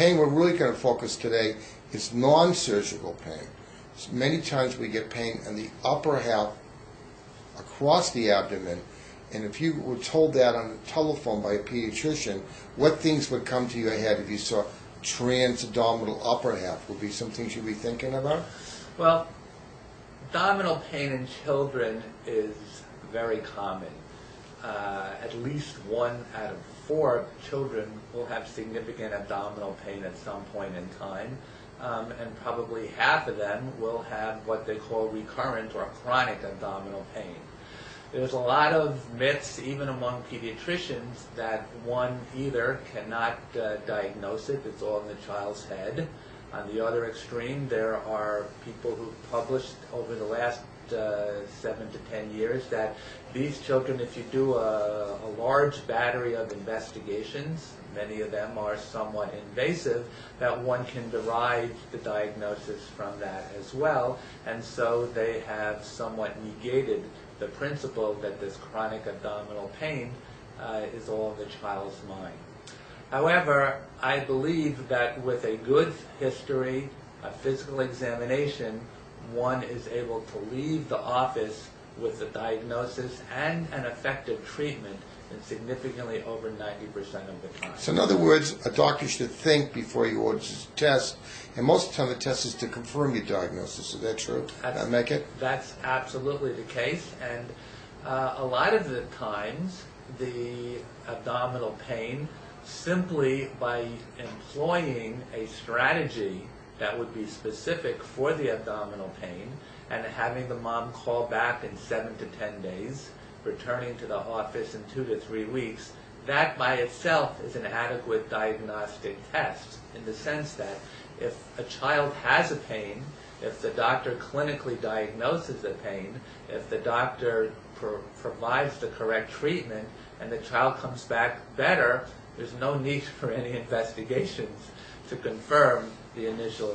pain we're really going to focus today is non-surgical pain. So many times we get pain in the upper half across the abdomen, and if you were told that on the telephone by a pediatrician, what things would come to your head if you saw transabdominal upper half? Would be some things you'd be thinking about? Well, abdominal pain in children is very common. At least 1 out of 4 children will have significant abdominal pain at some point in time, and probably half of them will have what they call recurrent or chronic abdominal pain. There's a lot of myths, even among pediatricians, that one either cannot diagnose it, it's all in the child's head. On the other extreme, there are people who've published over the last 7 to 10 years that these children, if you do a large battery of investigations, many of them are somewhat invasive, that one can derive the diagnosis from that as well, and so they have somewhat negated the principle that this chronic abdominal pain is all in the child's mind. However, I believe that with a good history, a physical examination, one is able to leave the office with a diagnosis and an effective treatment in significantly over 90% of the time. So in other words, a doctor should think before he orders a test, and most of the time the test is to confirm your diagnosis. Is that true? That's absolutely the case, and a lot of the times the abdominal pain, simply by employing a strategy that would be specific for the abdominal pain and having the mom call back in 7 to 10 days, returning to the office in 2 to 3 weeks, that by itself is an adequate diagnostic test, in the sense that if a child has a pain, if the doctor clinically diagnoses the pain, if the doctor provides the correct treatment, and the child comes back better, there's no need for any investigations to confirm the initial